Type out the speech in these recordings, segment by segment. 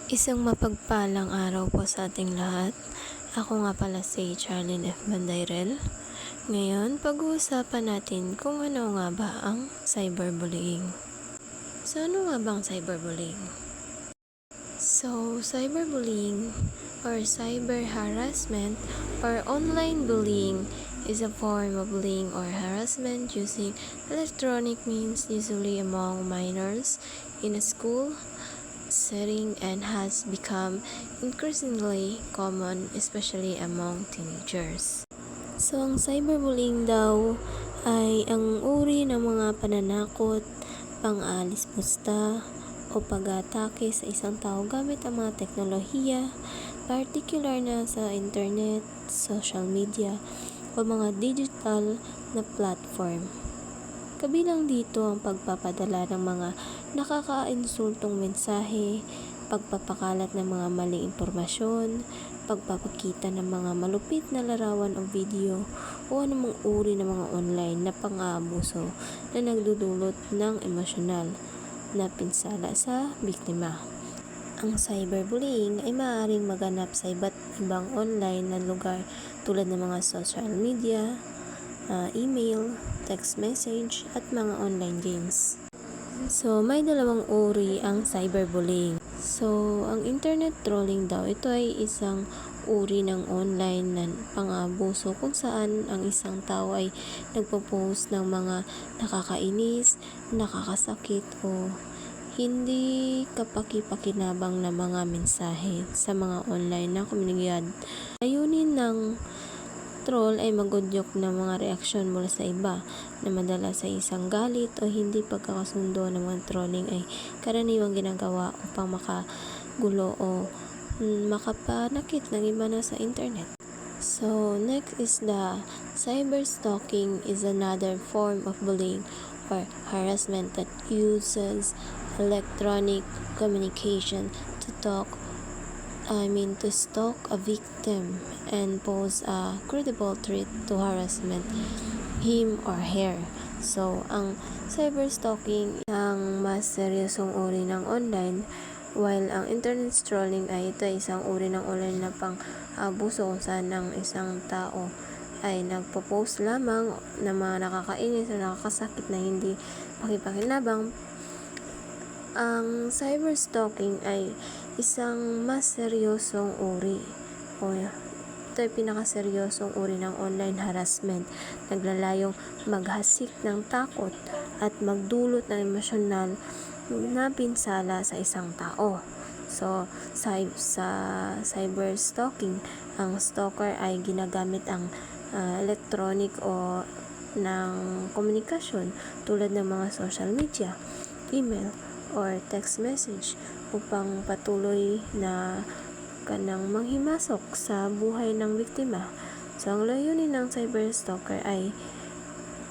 Isang mapagpalang araw po sa ating lahat. Ako nga pala si Charlene F. Bandayrel. Ngayon, pag-uusapan natin kung ano nga ba ang cyberbullying. So, ano nga ba ang cyberbullying? So, cyberbullying or cyber harassment or online bullying is a form of bullying or harassment using electronic means, usually among minors in a school setting, and has become increasingly common, especially among teenagers. So, ang cyberbullying daw ay ang uri ng mga pananakot, pang-aalis pusta, o pag-atake sa isang tao gamit ang mga teknolohiya, particular na sa internet, social media, o mga digital na platform. Kabilang dito ang pagpapadala ng mga nakakainsultong mensahe, pagpapakalat ng mga maling impormasyon, pagpapakita ng mga malupit na larawan o video, o anumang uri ng mga online na pang-aabuso na nagdudulot ng emosyonal na pinsala sa biktima. Ang cyberbullying ay maaaring maganap sa iba't ibang online na lugar tulad ng mga social media, email, text message, at mga online games. So, may dalawang uri ang cyberbullying. So, ang internet trolling daw, ito ay isang uri ng online na pang-abuso kung saan ang isang tao ay nagpo-post ng mga nakakainis, nakakasakit o hindi kapaki-pakinabang na mga mensahe sa mga online na komunidad. Ayunin ng troll ay magudyok ng mga reaksyon mula sa iba na madalas sa isang galit o hindi pagkakasundo ng mga trolling ay karaniwang ginagawa upang makagulo o makapanakit ng iba na sa internet. So, next is the cyberstalking is another form of bullying or harassment that uses electronic communication to stalk a victim and pose a credible threat to harassment him or her. So, ang cyberstalking ang mas seryosong uri ng online, while ang internet trolling ay ito isang uri ng online na pang-abuso kung saan ang isang tao ay nagpo-post lamang ng mga nakakainis o nakakasakit na hindi pakipakinabang. Ang cyberstalking ay isang mas seryosong uri o ito ay pinakaseryosong uri ng online harassment. Naglalayong maghasik ng takot at magdulot ng emosyonal na pinsala sa isang tao. So, sa cyberstalking, ang stalker ay ginagamit ang electronic o ng komunikasyon tulad ng mga social media, email, or text message upang patuloy na kanang manghimasok sa buhay ng biktima. So, ang layunin ng cyberstalker ay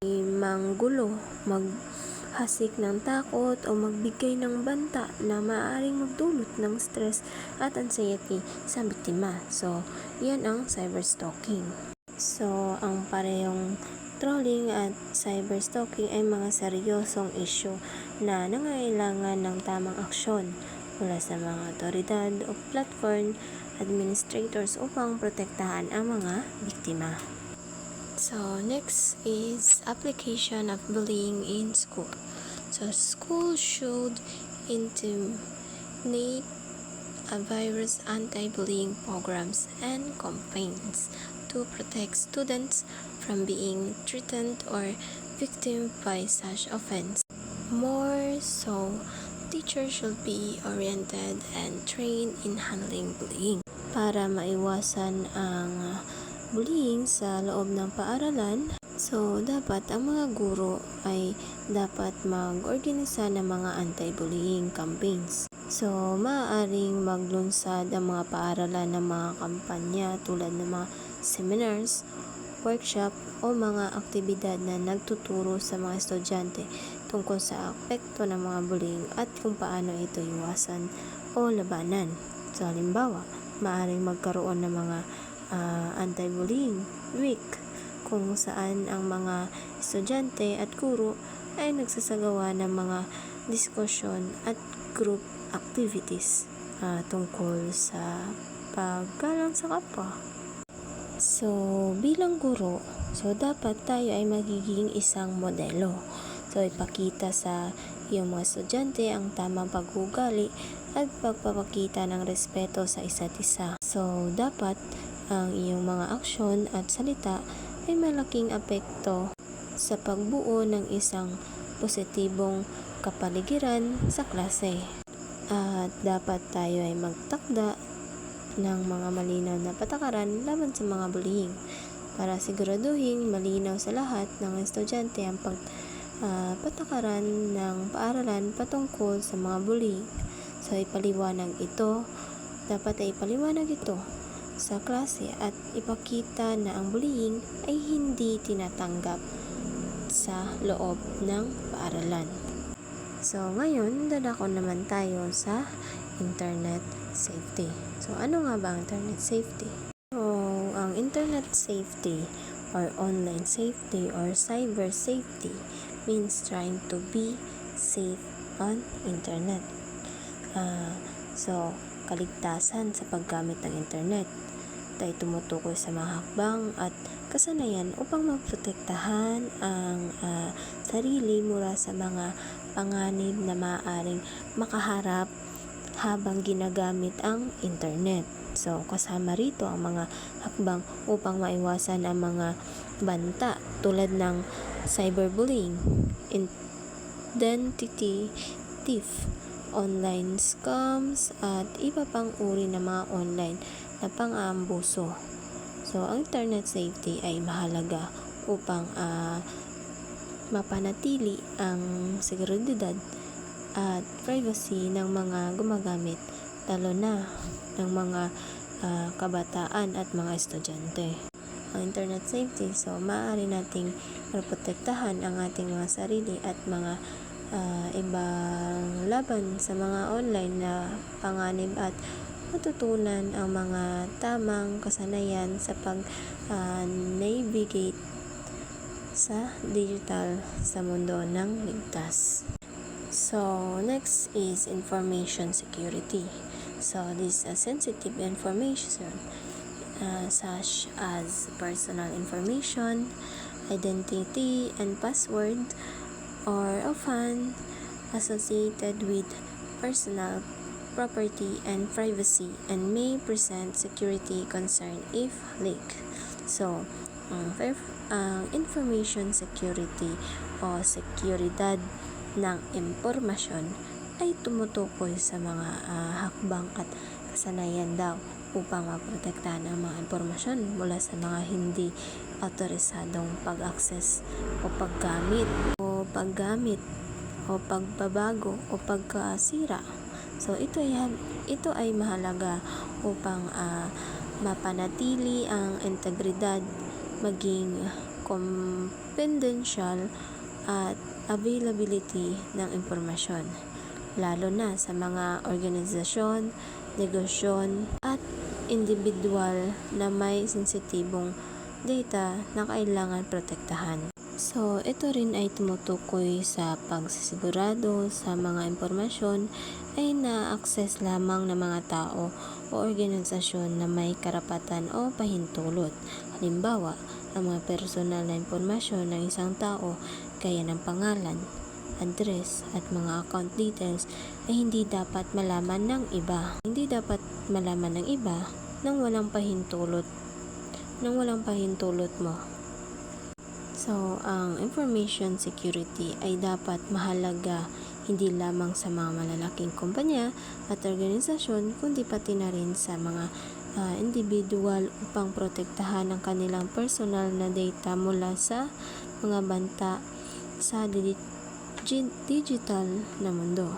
manggulo, maghasik ng takot o magbigay ng banta na maaaring magdulot ng stress at anxiety sa biktima. So, yan ang cyberstalking. So, ang parehong trolling at cyberstalking ay mga seryosong issue na nangailangan ng tamang aksyon mula sa mga otoridad o platform administrators upang protektahan ang mga biktima. So, next is application of bullying in school. So, school should intimate a virus anti-bullying programs and campaigns to protect students from being threatened or victim by such offense. More so, teachers should be oriented and trained in handling bullying para maiwasan ang bullying sa loob ng paaralan. So, dapat ang mga guro ay dapat mag-organisa ng mga anti-bullying campaigns. So, maaaring maglunsad ang mga paaralan ng mga kampanya tulad ng mga seminars, workshop, o mga aktibidad na nagtuturo sa mga estudyante tungkol sa apekto ng mga bullying at kung paano ito iwasan o labanan. So, halimbawa, maaaring magkaroon ng mga anti-bullying week kung saan ang mga estudyante at guro ay nagsasagawa ng mga diskusyon at group activities tungkol sa paggalang sa kapwa. So, bilang guro, dapat tayo ay magiging isang modelo. So, ipakita sa iyong mga estudyante ang tamang pag-uugali at pagpapakita ng respeto sa isa't isa. So, dapat ang iyong mga aksyon at salita ay malaking apekto sa pagbuo ng isang positibong kapaligiran sa klase. At dapat tayo ay magtakda ng mga malinaw na patakaran laban sa mga bullying para siguraduhin malinaw sa lahat ng estudyante ang patakaran ng paaralan patungkol sa mga bullying. So, dapat ay ipaliwanag ito sa klase at ipakita na ang bullying ay hindi tinatanggap sa loob ng paaralan. So, ngayon, dadako naman tayo sa internet safety. So, ano nga ba ang internet safety? So, ang internet safety or online safety or cyber safety means trying to be safe on internet. So, kaligtasan sa paggamit ng internet. Tayo tumutukoy sa mga hakbang at kasanayan upang maprotektahan ang sarili mula sa mga panganib na maaaring makaharap habang ginagamit ang internet. So, kasama rito ang mga hakbang upang maiwasan ang mga banta tulad ng cyberbullying, identity theft, online scams, at iba pang uri ng mga online na pang-aambuso. So, ang internet safety ay mahalaga upang mapanatili ang seguridad at privacy ng mga gumagamit, lalo na ng mga kabataan at mga estudyante. Ang internet safety, so maaari nating protektahan ang ating mga sarili at mga ibang laban sa mga online na panganib at matutunan ang mga tamang kasanayan sa pag-navigate sa digital sa mundo ng ligtas. So, next is information security. So, this sensitive information such as personal information, identity, and password are often associated with personal property and privacy and may present security concern if leaked. So, ang information security o seguridad ng impormasyon ay tumutukoy sa mga hakbang at kasanayan daw upang maprotektahan ang mga impormasyon mula sa mga hindi autorisadong pag-access o paggamit o pagbabago o pagkasira. So, ito ay mahalaga upang mapanatili ang integridad, maging confidential at availability ng impormasyon, lalo na sa mga organisasyon, negosyon at individual na may sensitibong data na kailangan protektahan. So, ito rin ay tumutukoy sa pagsisigurado sa mga impormasyon ay na-access lamang ng mga tao o organisasyon na may karapatan o pahintulot. Halimbawa, ang mga personal na impormasyon ng isang tao gaya ng pangalan, address at mga account details ay hindi dapat malaman ng iba. Hindi dapat malaman ng iba nang walang pahintulot mo. So, ang information security ay dapat mahalaga hindi lamang sa mga malalaking kumpanya at organisasyon kundi pati na rin sa mga individual upang protektahan ang kanilang personal na data mula sa mga banta sa digital na mundo.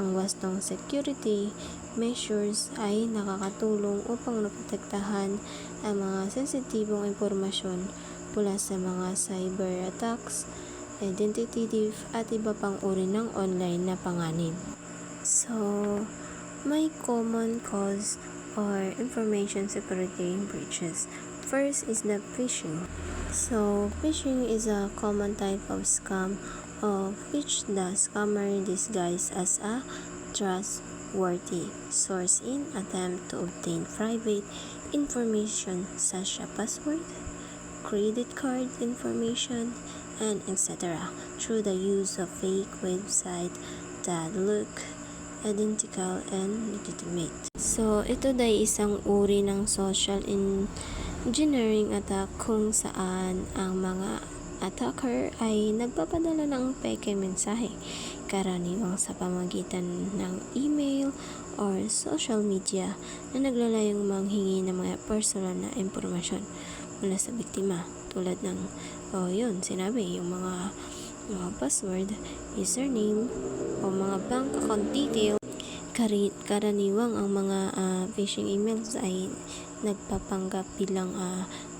Ang wastong security measures ay nakakatulong upang naprotektahan ang mga sensitibong impormasyon mula sa mga cyber attacks, identity theft at iba pang uri ng online na panganib. So, may common cause or information security breaches. First is the phishing. So, phishing is a common type of scam of which the scammer disguised as a worthy source in attempt to obtain private information such as password, credit card information, and etc. through the use of fake website that look identical and legitimate. So, ito ay isang uri ng social engineering attack kung saan ang mga attacker ay nagpapadala ng peke mensahe, karaniwang sa pamagitan ng email or social media na naglalayong manghingi ng mga personal na impormasyon mula sa biktima, tulad ng sinabi yung mga password, username, o mga bank account detail. Karaniwang ang mga phishing emails ay nagpapanggap bilang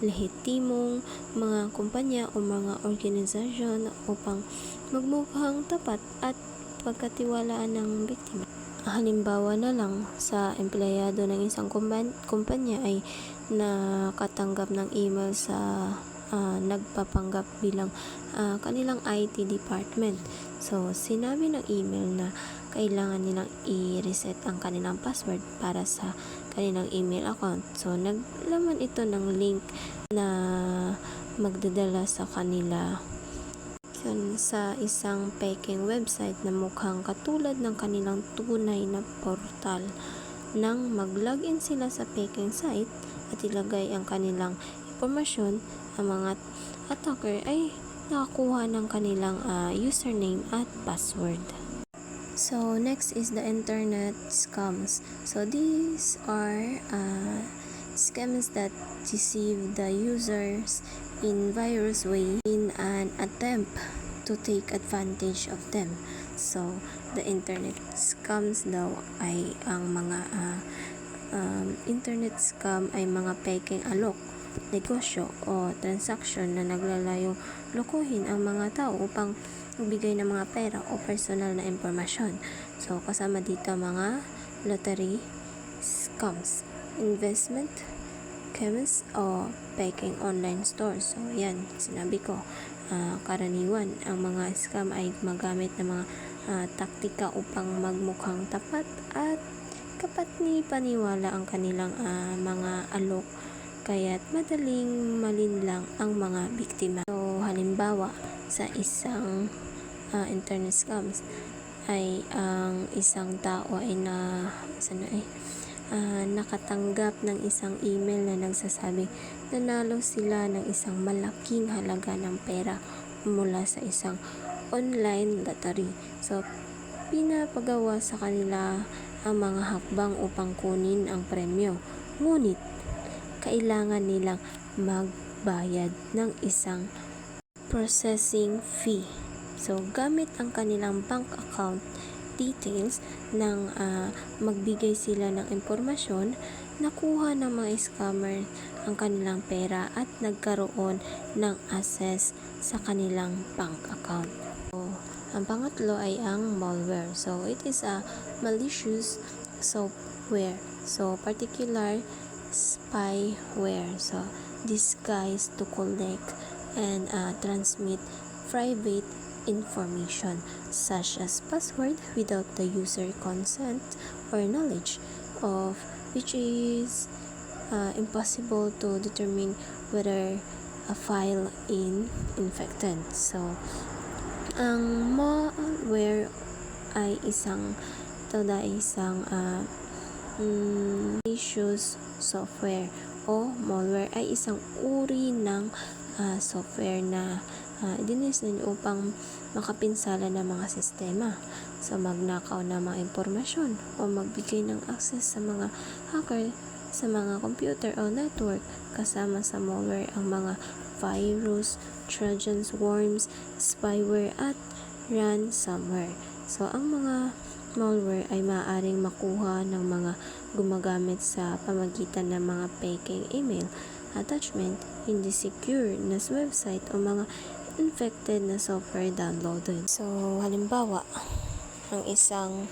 lehitimong mga kumpanya o mga organisasyon upang magmukhang tapat at pagkatiwalaan ng biktima. Halimbawa na lang, sa empleyado ng isang kumpanya ay nakatanggap ng email sa nagpapanggap bilang kanilang IT department. So, sinabi ng email na kailangan nilang i-reset ang kanilang password para sa kanilang email account. So, naglaman ito ng link na magdadala sa kanila sa isang peking website na mukhang katulad ng kanilang tunay na portal. Nang mag-login sila sa peking site at ilagay ang kanilang impormasyon, ang mga attacker ay nakakuha ng kanilang username at password. So, next is the internet scams. So, these are scams that deceive the users in various ways in an attempt to take advantage of them. So, the internet scams daw ay ang mga internet scam ay mga peking alok, negosyo o transaksyon na naglalayong lokohin ang mga tao upang magbigay ng mga pera o personal na impormasyon. So, kasama dito mga lottery scams, investment scams o peking online stores. So, yan, sinabi ko, karaniwan ang mga scam ay gumagamit ng mga taktika upang magmukhang tapat at kapani-paniwala ang kanilang mga alok, kaya't madaling malinlang ang mga biktima. So, halimbawa, sa isang internet scams ay ang isang tao ay nakatanggap ng isang email na nagsasabing nanalo sila ng isang malaking halaga ng pera mula sa isang online lottery. So, pinapagawa sa kanila ang mga hakbang upang kunin ang premyo. Ngunit, kailangan nilang magbayad ng isang processing fee. So, gamit ang kanilang bank account details nang magbigay sila ng impormasyon, nakuha ng mga scammer ang kanilang pera at nagkaroon ng access sa kanilang bank account. So, ang pangatlo ay ang malware. So, it is a malicious software. So, particular spyware. So, disguised to collect and transmit private information such as password without the user consent or knowledge of which is impossible to determine whether a file is infected. So, ang malware ay isang malicious software o malware ay isang uri ng software na dinisenyo upang makapinsala ng mga sistema, so magnakaw ng mga impormasyon o magbigay ng access sa mga hacker sa mga computer o network. Kasama sa malware ang mga virus, trojans, worms, spyware at ransomware. So, ang mga malware ay maaaring makuha ng mga gumagamit sa pamagitan ng mga peking email, attachment, hindi secure na website o mga infected na software downloaded. So, halimbawa, ang isang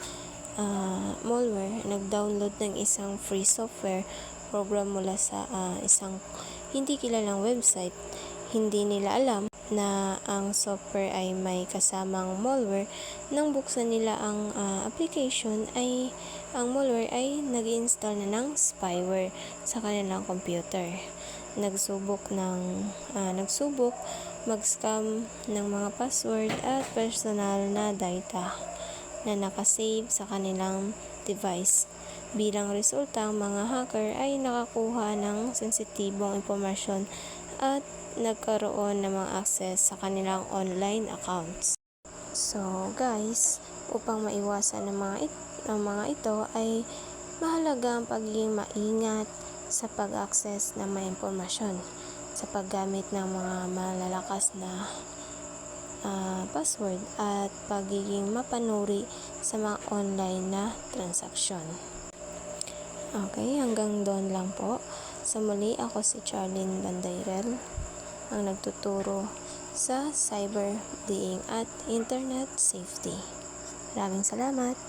malware nag-download ng isang free software program mula sa isang hindi kilalang website. Hindi nila alam na ang software ay may kasamang malware. Nang buksan nila ang application ay ang malware ay nag-install na ng spyware sa kanilang computer. Nagsubok mag-scam ng mga password at personal na data na nakasave sa kanilang device. Bilang resulta, ang mga hacker ay nakakuha ng sensitibong impormasyon at nagkaroon ng mga access sa kanilang online accounts. So guys, upang maiwasan ang mga ito ay mahalaga ang pagiging maingat sa pag-access ng mga impormasyon, sa paggamit ng mga malalakas na password at pagiging mapanuri sa mga online na transaksyon. Okay, hanggang doon lang po. Sa muli, ako si Charlene Bandayrel, ang nagtuturo sa cyberbullying at internet safety. Maraming salamat!